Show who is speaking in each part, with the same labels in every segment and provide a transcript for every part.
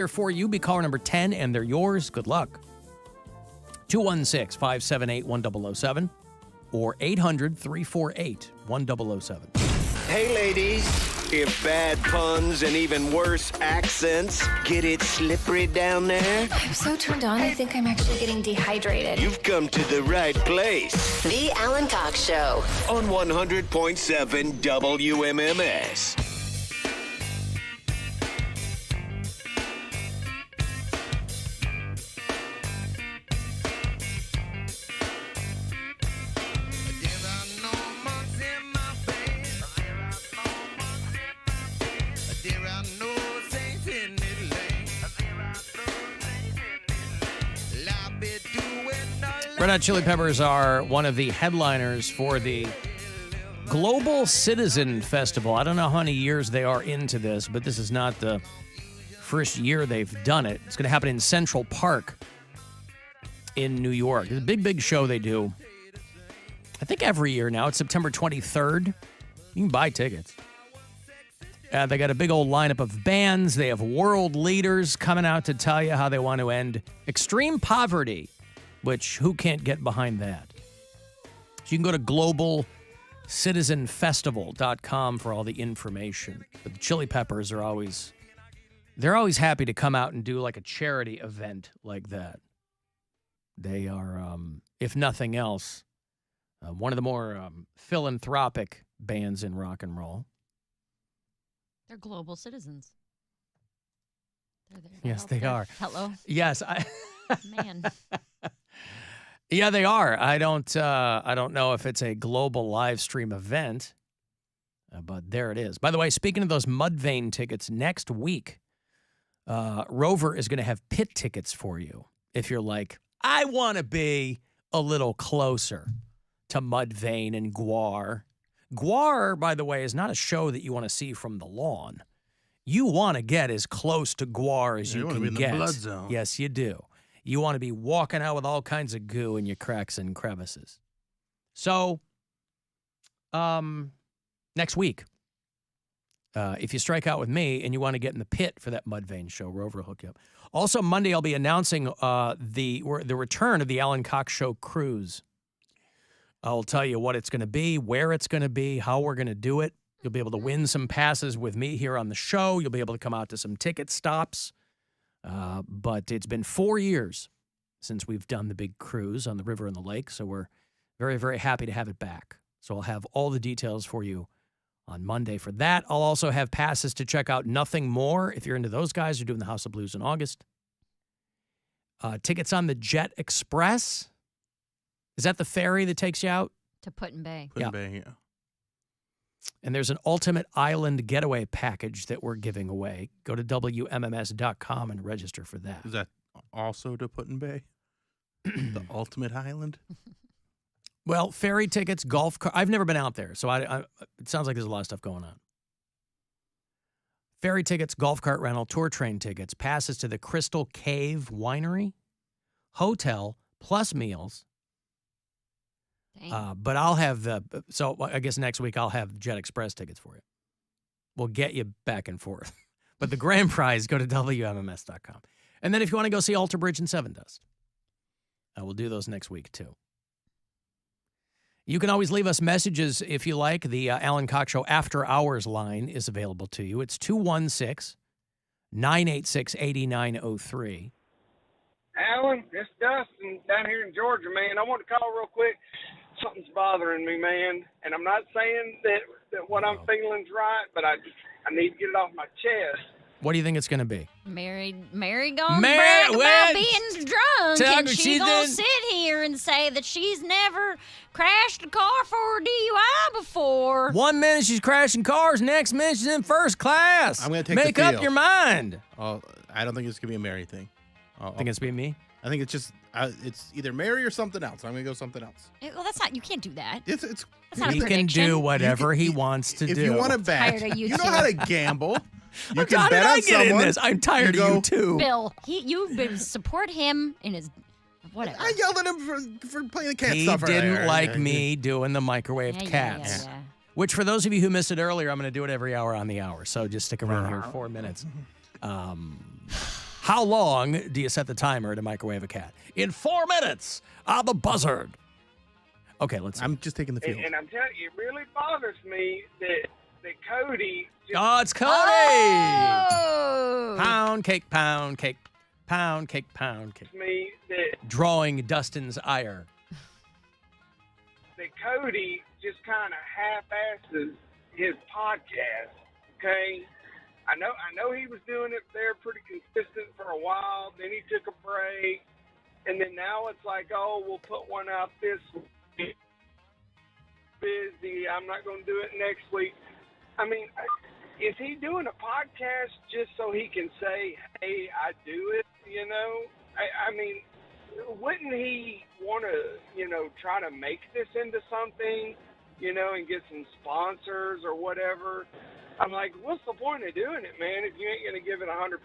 Speaker 1: Here for you, be caller number 10, and they're yours. Good luck. 216-578-1007 or 800-348-1007.
Speaker 2: Hey, ladies. If bad puns and even worse accents get it slippery down there,
Speaker 3: I'm so turned on, I think I'm actually getting dehydrated.
Speaker 2: you've come to the right place.
Speaker 3: The Alan Cox Show.
Speaker 2: On 100.7 WMMS.
Speaker 1: Red Hot Chili Peppers are one of the headliners for the Global Citizen Festival. I don't know how many years they are into this, but this is not the first year they've done it. It's going to happen in Central Park in New York. It's a big, big show they do. I think every year now. It's September 23rd. You can buy tickets. They got a big old lineup of bands. They have world leaders coming out to tell you how they want to end extreme poverty, which who can't get behind that? So you can go to globalcitizenfestival.com for all the information. But the Chili Peppers are always happy to come out and do like a charity event like that. They are, if nothing else, one of the more philanthropic bands in rock and roll.
Speaker 4: They're global citizens. They're there.
Speaker 1: Yes, they are.
Speaker 4: Hello.
Speaker 1: Yes,
Speaker 4: Man.
Speaker 1: Yeah, they are. I don't know if it's a global live stream event, but there it is. By the way, speaking of those Mudvayne tickets, next week, Rover is going to have pit tickets for you. If you're like, I want to be a little closer to Mudvayne and Gwar. Gwar, by the way, is not a show that you want to see from the lawn. You want to get as close to Gwar as you can
Speaker 5: want to be
Speaker 1: get.
Speaker 5: in the blood zone.
Speaker 1: Yes, you do. You want to be walking out with all kinds of goo in your cracks and crevices. So, next week, if you strike out with me and you want to get in the pit for that Mudvayne show, Rover will hook you up. Also, Monday, I'll be announcing the return of the Alan Cox Show cruise. I'll tell you what it's going to be, where it's going to be, how we're going to do it. You'll be able to win some passes with me here on the show. You'll be able to come out to some ticket stops. But it's been 4 years since we've done the big cruise on the river and the lake, so we're very, very happy to have it back. So I'll have all the details for you on Monday for that. I'll also have passes to check out Nothing More if you're into those guys who are doing the House of Blues in August. Tickets on the Jet Express. Is that the ferry that takes you out?
Speaker 4: To Put-in-Bay.
Speaker 5: Put-in-Bay, yeah.
Speaker 1: And there's an ultimate island getaway package that we're giving away. Go to WMMS.com and register for that.
Speaker 5: Is that also to Put-in-Bay? The ultimate island?
Speaker 1: Well, ferry tickets, golf cart. I've never been out there, so it sounds like there's a lot of stuff going on. Ferry tickets, golf cart rental, tour train tickets, passes to the Crystal Cave Winery, hotel, plus meals. But I'll have so I guess next week I'll have Jet Express tickets for you. We'll get you back and forth. But the grand prize, go to WMMS.com. And then if you want to go see Alter Bridge and Seven Dust, I will do those next week too. You can always leave us messages if you like. The Alan Cox Show After Hours line is available to you. It's 216-986-8903.
Speaker 6: Alan, it's Dustin down here in Georgia, man. I want to call real quick. Something's bothering me, man. And I'm not saying that what I'm feeling's right, but I need to get it off my chest.
Speaker 1: What do you think it's going to be?
Speaker 4: Mary gonna brag about being drunk, and she's gonna sit here and say that she's never crashed a car for a DUI before.
Speaker 1: 1 minute she's crashing cars, next minute she's in first class.
Speaker 5: I'm going to take
Speaker 1: Make
Speaker 5: the
Speaker 1: up
Speaker 5: field.
Speaker 1: your mind.
Speaker 5: Oh, I don't think it's going to be a Mary thing.
Speaker 1: Think it's be me?
Speaker 5: I think it's just, it's either Mary or something else. I'm going to go something else.
Speaker 4: Well, that's not, you can't do that.
Speaker 5: It's
Speaker 4: That's not a
Speaker 1: He can
Speaker 4: prediction.
Speaker 1: do whatever he wants to
Speaker 5: if
Speaker 1: do.
Speaker 5: you want to bet,
Speaker 4: Tired of you
Speaker 5: you know
Speaker 4: two.
Speaker 5: how to gamble. You
Speaker 1: How did I get in this? I'm tired of you too.
Speaker 4: Bill, you support him in his whatever.
Speaker 5: I yelled at him for playing the cat
Speaker 1: He
Speaker 5: stuff
Speaker 1: didn't
Speaker 5: earlier.
Speaker 1: like me doing the microwave
Speaker 4: Yeah,
Speaker 1: cats.
Speaker 4: yeah.
Speaker 1: Which, for those of you who missed it earlier, I'm going to do it every hour on the hour. So just stick around here 4 minutes. How long do you set the timer to microwave a cat? In 4 minutes. The buzzard. Okay, let's see.
Speaker 5: I'm just taking the field.
Speaker 6: And I'm telling you, it really bothers me that Cody.
Speaker 1: It's Cody.
Speaker 4: Oh!
Speaker 1: Pound cake, pound cake, pound cake, pound cake.
Speaker 6: Me that
Speaker 1: Drawing Dustin's ire.
Speaker 6: Cody just kind of half-asses his podcast. Okay, I know he was doing it there pretty consistent for a while. Then he took a break, and then now it's like, oh, we'll put one out this week. Busy. I'm not going to do it next week. I mean, is he doing a podcast just so he can say, hey, I do it, you know? I mean, wouldn't he want to, you know, try to make this into something, you know, and get some sponsors or whatever? I'm like, what's the point of doing it, man, if you ain't going to give it 100%?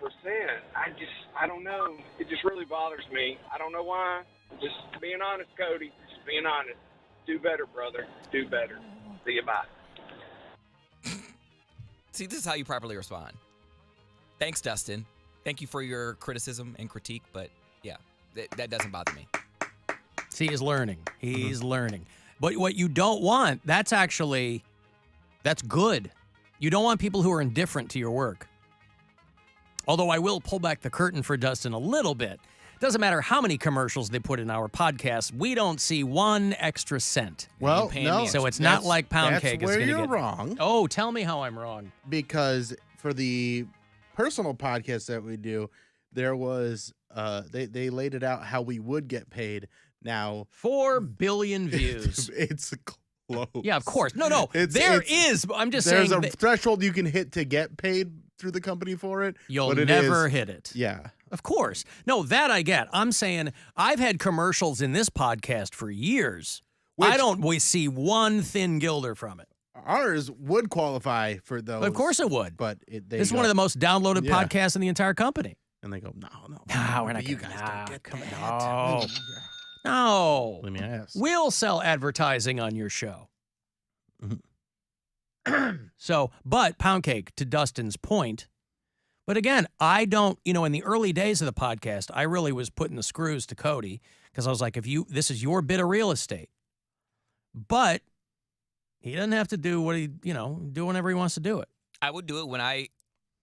Speaker 6: I don't know. It just really bothers me. I don't know why. Just being honest, Cody. Just being honest. Do better, brother. Do better. See you, bye.
Speaker 7: See, this is how you properly respond. Thanks, Dustin. Thank you for your criticism and critique, but yeah, that doesn't bother me.
Speaker 1: See, he's learning. He's learning. But what you don't want, that's good. You don't want people who are indifferent to your work. Although I will pull back the curtain for Dustin a little bit. Doesn't matter how many commercials they put in our podcast, we don't see 1 extra cent.
Speaker 5: Well, no.
Speaker 1: So it's not like Poundcake is
Speaker 5: where
Speaker 1: going to
Speaker 5: you're
Speaker 1: get...
Speaker 5: wrong.
Speaker 1: Oh, tell me how I'm wrong.
Speaker 5: Because for the personal podcast that we do, there was they laid it out how we would get paid. Now
Speaker 1: 4 billion views.
Speaker 5: It's close.
Speaker 1: Yeah, of course. No.
Speaker 5: It's
Speaker 1: I'm just saying.
Speaker 5: There's a threshold you can hit to get paid through the company for it.
Speaker 1: You'll never hit it.
Speaker 5: Yeah.
Speaker 1: Of course. No, that I get. I'm saying I've had commercials in this podcast for years. We see 1 thin gilder from it.
Speaker 5: Ours would qualify for those.
Speaker 1: Of course it would.
Speaker 5: But
Speaker 1: this is one of the most downloaded podcasts in the entire company.
Speaker 5: And they go, no,
Speaker 1: we're not.
Speaker 5: You guys don't get that.
Speaker 1: No. No.
Speaker 5: Let me ask.
Speaker 1: We'll sell advertising on your show. So, but Poundcake, to Dustin's point, but again, I don't, in the early days of the podcast, I really was putting the screws to Cody because I was like, this is your bit of real estate. But he doesn't have to do what do whenever he wants to do it.
Speaker 7: I would do it when I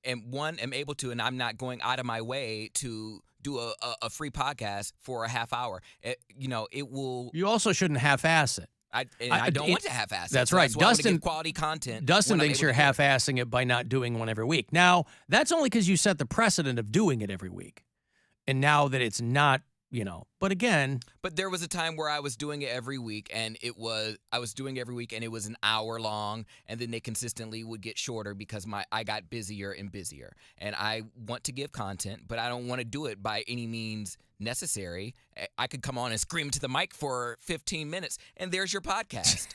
Speaker 7: am able to, and I'm not going out of my way to do a free podcast for a half hour. It will.
Speaker 1: You also shouldn't half-ass it.
Speaker 7: I don't want to half-ass it.
Speaker 1: That's right.
Speaker 7: That's why Dustin, I want to give quality content.
Speaker 1: Dustin thinks you're half-assing it by not doing one every week. Now, that's only because you set the precedent of doing it every week. And now that it's not, but again.
Speaker 7: But there was a time where I was doing it every week, and it was an hour long, and then they consistently would get shorter because I got busier and busier. And I want to give content, but I don't want to do it by any means necessary. I could come on and scream to the mic for 15 minutes, and there's your podcast.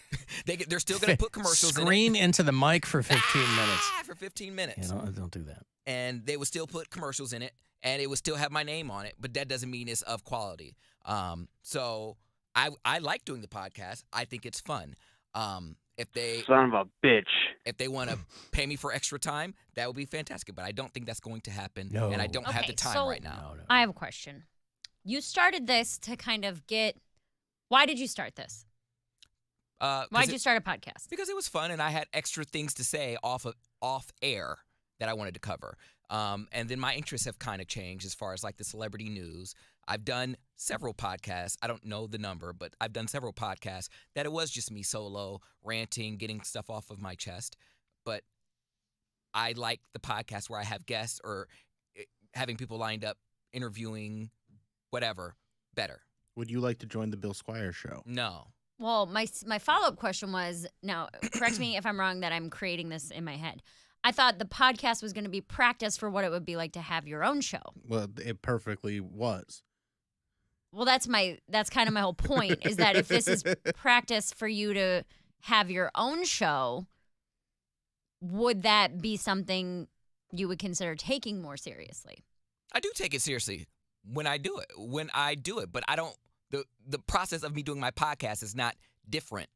Speaker 7: They're still going to put commercials in it.
Speaker 1: Scream into the mic for 15 minutes.
Speaker 7: For 15 minutes.
Speaker 1: Don't do that.
Speaker 7: And they would still put commercials in it, and it would still have my name on it, but that doesn't mean it's of quality. So I like doing the podcast. I think it's fun. If they
Speaker 6: son of a bitch,
Speaker 7: if they want to pay me for extra time, that would be fantastic. But I don't think that's going to happen,
Speaker 1: No.
Speaker 7: and I don't have the time right now.
Speaker 1: No.
Speaker 4: I have a question. You started this to kind of get. Why did you start this? Why did you start a podcast?
Speaker 7: Because it was fun, and I had extra things to say off air that I wanted to cover. And then my interests have kind of changed as far as like the celebrity news. I've done several podcasts. I don't know the number, but I've done several podcasts that it was just me solo, ranting, getting stuff off of my chest. But I like the podcast where I have guests or having people lined up, interviewing, whatever, better.
Speaker 5: Would you like to join the Bill Squire show?
Speaker 7: No.
Speaker 4: Well, my follow-up question was, now, correct me if I'm wrong that I'm creating this in my head. I thought the podcast was going to be practice for what it would be like to have your own show.
Speaker 5: Well, it perfectly was.
Speaker 4: Well, that's kind of my whole point, is that if this is practice for you to have your own show, would that be something you would consider taking more seriously?
Speaker 7: I do take it seriously when I do it, but I don't. The process of me doing my podcast is not different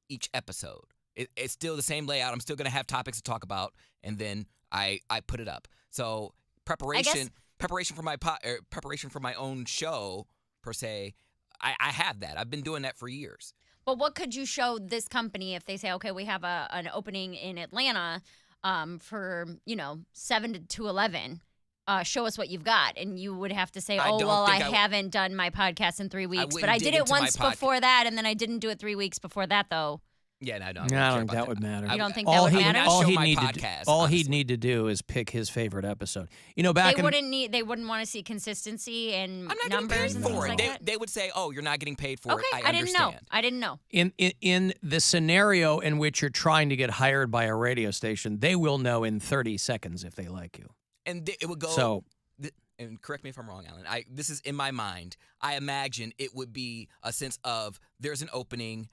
Speaker 7: each episode. It's still the same layout. I'm still going to have topics to talk about, and then I put it up. So preparation preparation for my own show per se. I have that. I've been doing that for years.
Speaker 4: But what could you show this company if they say, okay, we have an opening in Atlanta for 7 to 11? Show us what you've got, and you would have to say, I haven't done my podcast in 3 weeks, but I did it once before that, and then I didn't do it 3 weeks before that, though.
Speaker 7: Yeah, no, I don't
Speaker 1: think that would matter.
Speaker 4: You don't think that would matter?
Speaker 1: All he'd need to do is pick his favorite episode. Back
Speaker 4: they wouldn't want to see consistency and numbers and things like that.
Speaker 7: They would say, "Oh, you're not getting paid for it."
Speaker 4: Okay, I didn't know.
Speaker 1: In the scenario in which you're trying to get hired by a radio station, they will know in 30 seconds if they like you.
Speaker 7: And it would go. So, and correct me if I'm wrong, Alan. This is in my mind. I imagine it would be a sense of there's an opening.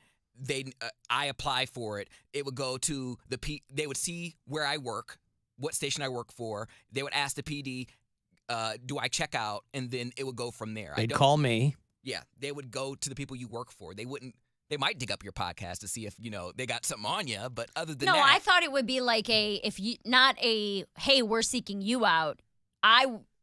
Speaker 7: I apply for it. It would go to they would see where I work, what station I work for. They would ask the PD, do I check out? And then it would go from there.
Speaker 1: They'd call me.
Speaker 7: Yeah, they would go to the people you work for. They wouldn't. They might dig up your podcast to see if they got something on you. But other than that,
Speaker 4: I thought it would be like not a hey, we're seeking you out.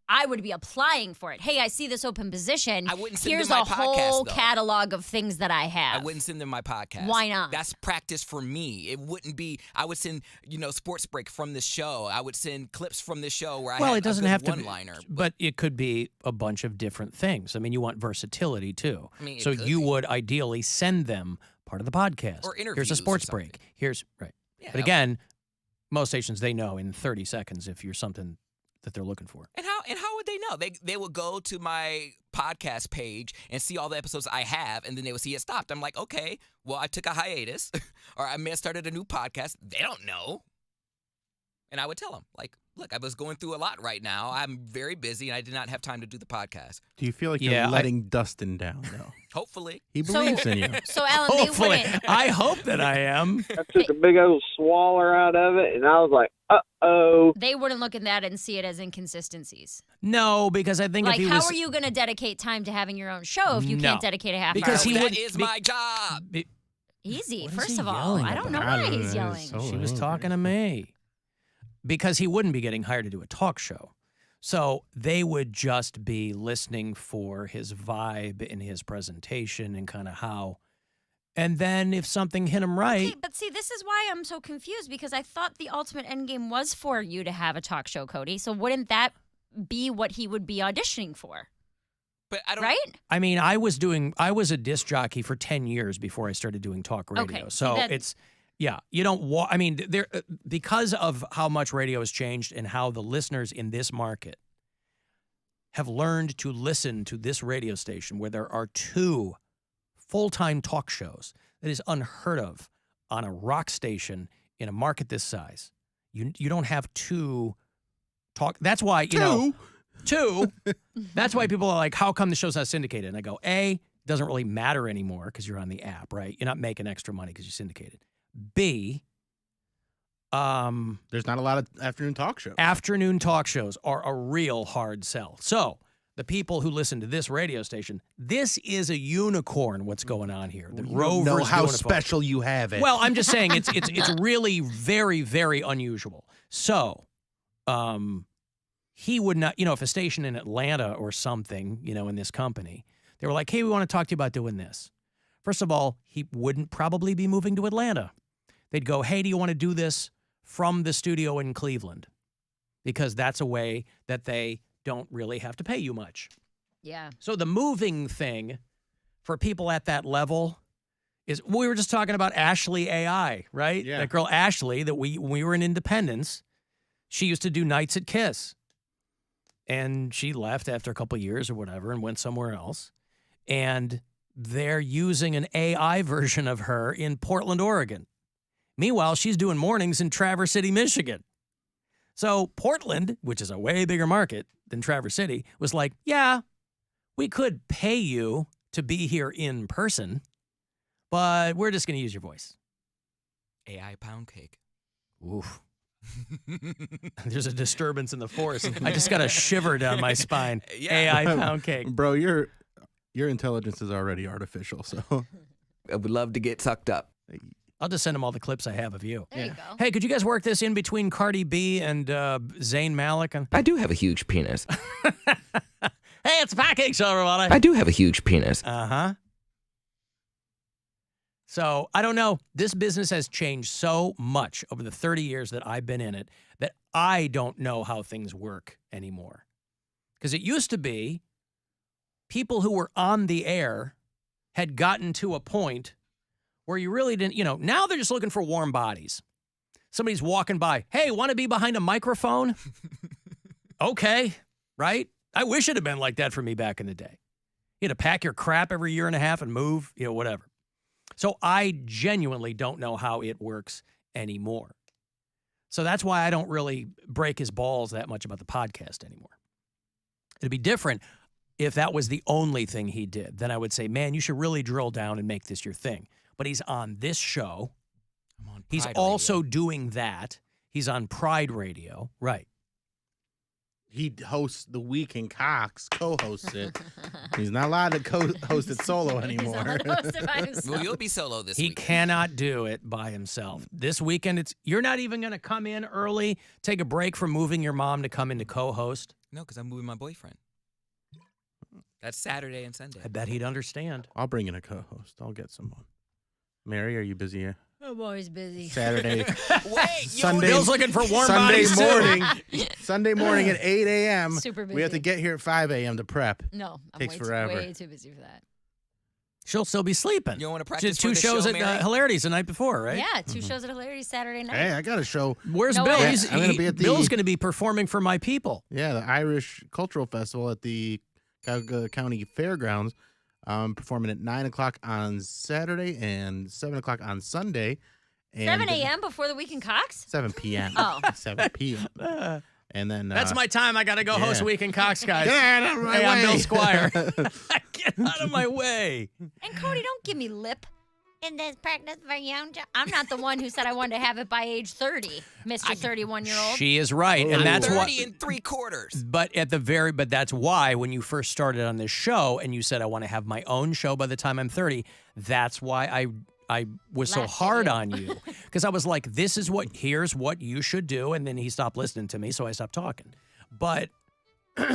Speaker 4: I would be applying for it. Hey, I see this open position.
Speaker 7: I wouldn't send
Speaker 4: Here's
Speaker 7: them my
Speaker 4: a
Speaker 7: podcast,
Speaker 4: whole
Speaker 7: though.
Speaker 4: catalog of things that I have.
Speaker 7: I wouldn't send them my podcast.
Speaker 4: Why not?
Speaker 7: That's practice for me. It wouldn't be. I would send sports break from this show. I would send clips from this show where I have
Speaker 1: it doesn't
Speaker 7: a
Speaker 1: have
Speaker 7: good
Speaker 1: to
Speaker 7: one-liner.
Speaker 1: But it could be a bunch of different things. I mean, you want versatility too. So you would ideally send them part of the podcast.
Speaker 7: Or interviews.
Speaker 1: Here's a sports
Speaker 7: or
Speaker 1: break. Here's right.
Speaker 7: Yeah,
Speaker 1: but again, most stations they know in 30 seconds if you're something that they're looking for.
Speaker 7: And how would they know? They will go to my podcast page and see all the episodes I have, and then they will see it stopped. I'm like, okay, well, I took a hiatus, or I may have started a new podcast. They don't know. And I would tell them, like, look, I was going through a lot right now. I'm very busy, and I did not have time to do the podcast.
Speaker 5: Do you feel like you're letting Dustin down, though?
Speaker 7: Hopefully.
Speaker 5: He believes in you.
Speaker 4: So, Alan,
Speaker 1: Hopefully.
Speaker 4: they wouldn't.
Speaker 1: I hope that I am.
Speaker 6: I took a big old swaller out of it, and I was like, uh-oh.
Speaker 4: They wouldn't look at that and see it as inconsistencies.
Speaker 1: No, because I think
Speaker 4: like,
Speaker 1: if he
Speaker 4: how
Speaker 1: was...
Speaker 4: are you going to dedicate time to having your own show if you can't dedicate a half
Speaker 1: because
Speaker 4: hour?
Speaker 7: That is my job.
Speaker 4: Easy,
Speaker 1: What is
Speaker 4: first
Speaker 1: he
Speaker 4: of all.
Speaker 1: yelling
Speaker 4: I don't know
Speaker 1: about?
Speaker 4: why he's yelling.
Speaker 1: She was talking to me. Because he wouldn't be getting hired to do a talk show. So they would just be listening for his vibe in his presentation and kind of how. And then if something hit him right.
Speaker 4: Okay, but see, this is why I'm so confused, because I thought the ultimate end game was for you to have a talk show, Cody. So wouldn't that be what he would be auditioning for?
Speaker 7: But I don't.
Speaker 4: Right?
Speaker 1: I mean, I was a disc jockey for 10 years before I started doing talk radio.
Speaker 4: Okay,
Speaker 1: so it's. Yeah, you don't I mean, there because of how much radio has changed and how the listeners in this market have learned to listen to this radio station where there are 2 full-time talk shows. That is unheard of on a rock station in a market this size. You don't have 2 talk. That's why, 2. That's why people are like, how come the show's not syndicated? And I go, A, it doesn't really matter anymore because you're on the app, right? You're not making extra money because you're syndicated. B,
Speaker 5: there's not a lot of afternoon talk shows.
Speaker 1: Afternoon talk shows are a real hard sell. So the people who listen to this radio station, this is a unicorn. What's going on here? The Rover's
Speaker 5: know how
Speaker 1: doing a
Speaker 5: special you have it.
Speaker 1: Well, I'm just saying it's really very, very unusual. So, he would not, if a station in Atlanta or something, in this company, they were like, hey, we want to talk to you about doing this. First of all, he wouldn't probably be moving to Atlanta. They'd go, hey, do you want to do this from the studio in Cleveland? Because that's a way that they don't really have to pay you much.
Speaker 4: Yeah.
Speaker 1: So the moving thing for people at that level is, we were just talking about Ashley AI, right?
Speaker 5: Yeah.
Speaker 1: That girl Ashley that when we were in Independence, she used to do nights at Kiss. And she left after a couple of years or whatever and went somewhere else. And they're using an AI version of her in Portland, Oregon. Meanwhile, she's doing mornings in Traverse City, Michigan. So Portland, which is a way bigger market than Traverse City, was like, yeah, we could pay you to be here in person, but we're just going to use your voice.
Speaker 7: AI Poundcake.
Speaker 1: Oof. There's a disturbance in the force. I just got a shiver down my spine.
Speaker 7: Yeah.
Speaker 1: AI Poundcake.
Speaker 5: Bro, your intelligence is already artificial, so
Speaker 7: I would love to get sucked up.
Speaker 1: I'll just send him all the clips I have of you.
Speaker 4: There you go.
Speaker 1: Hey, could you guys work this in between Cardi B and Zayn Malik?
Speaker 8: I do have a huge penis.
Speaker 1: Hey, it's Poundcake Show, everybody.
Speaker 8: I do have a huge penis.
Speaker 1: Uh-huh. So, I don't know. This business has changed so much over the 30 years that I've been in it that I don't know how things work anymore. Because it used to be people who were on the air had gotten to a point where you really didn't, now they're just looking for warm bodies. Somebody's walking by. Hey, want to be behind a microphone? Okay, right? I wish it had been like that for me back in the day. You had to pack your crap every year and a half and move, whatever. So I genuinely don't know how it works anymore. So that's why I don't really break his balls that much about the podcast anymore. It'd be different if that was the only thing he did. Then I would say, man, you should really drill down and make this your thing. But he's on this show.
Speaker 7: I'm on
Speaker 1: He's
Speaker 7: Pride
Speaker 1: also
Speaker 7: Radio.
Speaker 1: doing that. He's on Pride Radio. Right.
Speaker 5: He hosts The Week in Cox, co-hosts it. He's not allowed to co-host it solo anymore.
Speaker 4: He's not allowed to host it by himself.
Speaker 7: Well, you'll be solo this
Speaker 1: He
Speaker 7: week.
Speaker 1: cannot do it by himself. This weekend, you're not even going to come in early, take a break from moving your mom to come in to co-host.
Speaker 7: No, because I'm moving my boyfriend. That's Saturday and Sunday.
Speaker 1: I bet he'd understand.
Speaker 5: I'll bring in a co-host. I'll get someone. Mary, are you busy
Speaker 4: I'm always busy.
Speaker 5: Saturday?
Speaker 7: Wait,
Speaker 5: Sunday,
Speaker 1: Bill's looking for warm
Speaker 5: Sunday
Speaker 1: bodies, too.
Speaker 5: morning. Sunday morning at 8 a.m.
Speaker 4: Super busy.
Speaker 5: We have to get here at 5 a.m. to prep.
Speaker 4: No, I'm
Speaker 5: Takes
Speaker 4: way
Speaker 5: forever.
Speaker 4: way too busy for that.
Speaker 1: She'll still be sleeping.
Speaker 7: You don't want to
Speaker 1: She
Speaker 7: practice
Speaker 1: did two
Speaker 7: for the
Speaker 1: shows
Speaker 7: show,
Speaker 1: at
Speaker 7: Mary?
Speaker 1: Hilarities the night before, right?
Speaker 4: Yeah, 2 shows at Hilarity Saturday night.
Speaker 5: Hey, I got a show.
Speaker 1: Where's
Speaker 4: No
Speaker 1: Bill?
Speaker 4: way.
Speaker 5: I'm gonna be at the-
Speaker 1: Bill's going to be performing for my people.
Speaker 5: Yeah, the Irish Cultural Festival at the Cuyahoga County Fairgrounds. Performing at 9 o'clock on Saturday and 7 o'clock on Sunday. And
Speaker 4: 7 a.m. before the Week in Cox?
Speaker 5: 7 p.m.
Speaker 4: Oh.
Speaker 5: 7 p.m. And then
Speaker 1: That's my time. I got to go host
Speaker 5: yeah.
Speaker 1: Week in Cox, guys.
Speaker 5: Get out of my
Speaker 1: Hey, I'm
Speaker 5: way.
Speaker 1: Bill Squire. Get out of my way.
Speaker 4: And Cody, don't give me lip. In this practice for young. I'm not the one who said I wanted to have it by age 30, Mr. 31-year-old.
Speaker 1: She is right, and
Speaker 7: I'm
Speaker 1: that's
Speaker 7: 30
Speaker 1: what.
Speaker 7: and 3/4.
Speaker 1: But that's why when you first started on this show and you said I want to have my own show by the time I'm 30, that's why I was so
Speaker 4: Laughed at
Speaker 1: hard
Speaker 4: you.
Speaker 1: on you because I was like, here's what you should do, and then he stopped listening to me, so I stopped talking. But
Speaker 4: Throw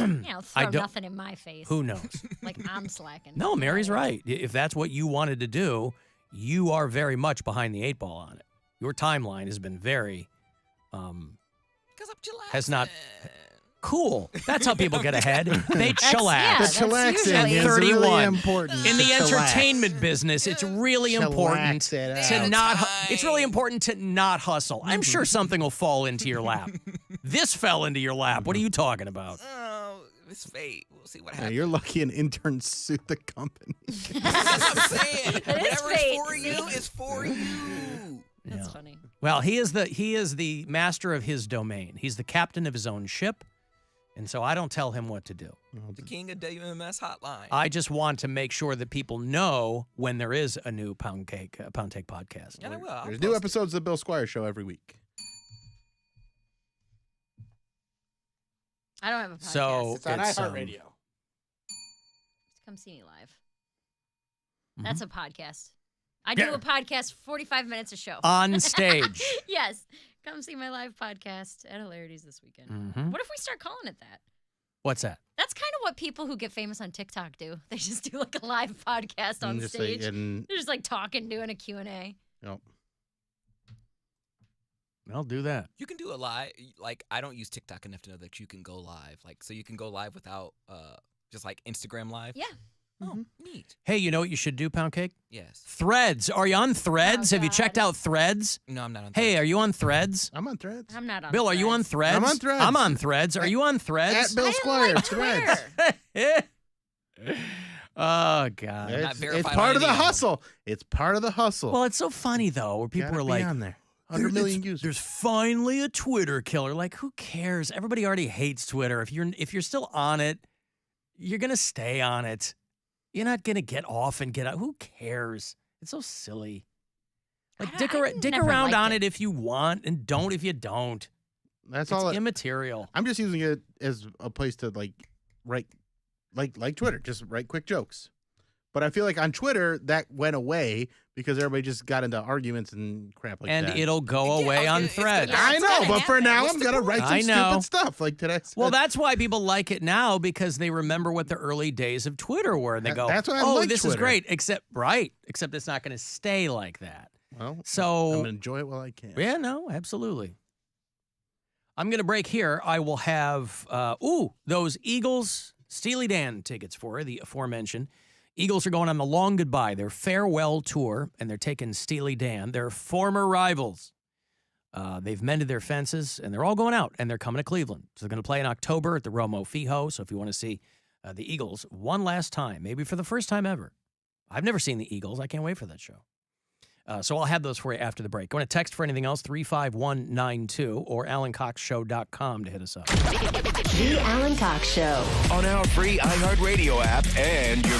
Speaker 1: don't-
Speaker 4: nothing in my face.
Speaker 1: who knows?
Speaker 4: Like I'm slacking.
Speaker 1: No, Mary's right. If that's what you wanted to do, you are very much behind the 8 ball on it. Your timeline has been very
Speaker 7: Because I'm chillaxing.
Speaker 1: has not cool. That's how people get ahead. They
Speaker 4: That's-
Speaker 1: chillax.
Speaker 4: yeah,
Speaker 5: The
Speaker 4: that's
Speaker 5: chillaxing
Speaker 4: usually-
Speaker 5: is
Speaker 1: 31.
Speaker 5: really important.
Speaker 1: In the
Speaker 5: to chillax.
Speaker 1: entertainment business, it's really important
Speaker 5: Chillax it
Speaker 1: to
Speaker 5: out.
Speaker 1: not.
Speaker 7: Time.
Speaker 1: It's really important to not hustle. I'm sure something will fall into your lap. This fell into your lap. What are you talking about?
Speaker 7: Oh, it's fate. We'll see what
Speaker 5: Yeah,
Speaker 7: happens.
Speaker 5: you're lucky an intern sued the company.
Speaker 7: That's what I'm saying.
Speaker 4: It is
Speaker 7: Whatever's
Speaker 4: fate.
Speaker 7: for you is for you.
Speaker 4: That's
Speaker 1: Yeah.
Speaker 4: funny.
Speaker 1: Well, he is the master of his domain. He's the captain of his own ship, and so I don't tell him what to do.
Speaker 7: The king of WMMS hotline.
Speaker 1: I just want to make sure that people know when there is a new Poundcake podcast.
Speaker 7: Yeah, I will. I'll
Speaker 5: There's new
Speaker 7: post it.
Speaker 5: episodes of the Bill Squire Show every week.
Speaker 4: I don't have a podcast.
Speaker 1: So
Speaker 5: It's on iHeartRadio.
Speaker 4: Come see me live.
Speaker 1: Mhm.
Speaker 4: That's a podcast. I do
Speaker 1: Yeah.
Speaker 4: a podcast, 45 minutes a show.
Speaker 1: on stage.
Speaker 4: Yes. Come see my live podcast at Hilarities this weekend.
Speaker 1: Mhm.
Speaker 4: What if we start calling it that?
Speaker 1: What's that?
Speaker 4: That's kind of what people who get famous on TikTok do. They just do like a live podcast on
Speaker 5: And just
Speaker 4: stage.
Speaker 5: like, and,
Speaker 4: They're just like talking, doing a Q&A.
Speaker 5: you know,
Speaker 1: I'll do that.
Speaker 7: You can do a live. Like, I don't use TikTok enough to know that you can go live. Like, so you can go live without just like Instagram live.
Speaker 4: Yeah.
Speaker 7: Oh, neat.
Speaker 1: Hey, you know what you should do, Poundcake?
Speaker 7: Yes.
Speaker 1: Threads. Are you on Threads?
Speaker 4: Oh,
Speaker 1: Have you
Speaker 4: God.
Speaker 1: checked out Threads?
Speaker 7: No, I'm not on.
Speaker 1: Hey,
Speaker 7: Threads.
Speaker 1: are you on Threads?
Speaker 5: I'm on Threads.
Speaker 4: I'm not on
Speaker 1: Bill, are you on Threads?
Speaker 5: I'm on Threads.
Speaker 1: I'm on Threads. Are you on Threads?
Speaker 5: At Bill
Speaker 4: I didn't
Speaker 5: Squire
Speaker 4: like
Speaker 5: Threads.
Speaker 4: Twitter.
Speaker 1: Oh, God.
Speaker 7: not
Speaker 5: It's
Speaker 7: verified
Speaker 5: part
Speaker 7: on
Speaker 5: of the
Speaker 7: any of them.
Speaker 5: hustle. It's part of the hustle.
Speaker 1: Well, it's so funny, though, where people
Speaker 5: Gotta
Speaker 1: are
Speaker 5: be
Speaker 1: like,
Speaker 5: on there. 100 million users.
Speaker 1: There's finally a Twitter killer. Like, who cares? Everybody already hates Twitter. If you're still on it, you're gonna stay on it. You're not gonna get off and get out. Who cares? It's so silly. Like, dick
Speaker 4: never
Speaker 1: around
Speaker 4: liked
Speaker 1: on
Speaker 4: it.
Speaker 1: it if you want, and don't if you don't.
Speaker 5: That's
Speaker 1: It's
Speaker 5: all.
Speaker 1: immaterial.
Speaker 5: I'm just using it as a place to like write, like Twitter, just write quick jokes. But I feel like on Twitter, that went away because everybody just got into arguments and crap like
Speaker 1: And
Speaker 5: that.
Speaker 1: it'll go
Speaker 7: Yeah,
Speaker 1: away on
Speaker 7: it's
Speaker 1: Threads.
Speaker 7: gonna-
Speaker 5: I
Speaker 7: it's
Speaker 5: know,
Speaker 7: gonna
Speaker 5: but for
Speaker 7: happen.
Speaker 5: now,
Speaker 7: What's
Speaker 5: I'm
Speaker 7: the
Speaker 5: going to
Speaker 7: point?
Speaker 5: write some
Speaker 1: I know.
Speaker 5: stupid stuff like today.
Speaker 1: Well, that's why people like it now, because they remember what the early days of Twitter were, and they go,
Speaker 5: That's why I
Speaker 1: "Oh,
Speaker 5: like
Speaker 1: this is
Speaker 5: Twitter."
Speaker 1: great." Except it's not going to stay like that.
Speaker 5: Well,
Speaker 1: So-
Speaker 5: I'm going to enjoy it while I can.
Speaker 1: Yeah, no, absolutely. I'm going to break here. I will have those Eagles Steely Dan tickets for the aforementioned. Eagles are going on the long goodbye, their farewell tour, and they're taking Steely Dan, their former rivals. They've mended their fences, and they're all going out, and they're coming to Cleveland. So they're going to play in October at the Romo Fijo. So if you want to see the Eagles one last time, maybe for the first time ever. I've never seen the Eagles. I can't wait for that show. So I'll have those for you after the break. Want to text for anything else, 35192, or AlanCoxShow.com to hit us up.
Speaker 3: The Alan Cox Show.
Speaker 2: On our free iHeartRadio app and your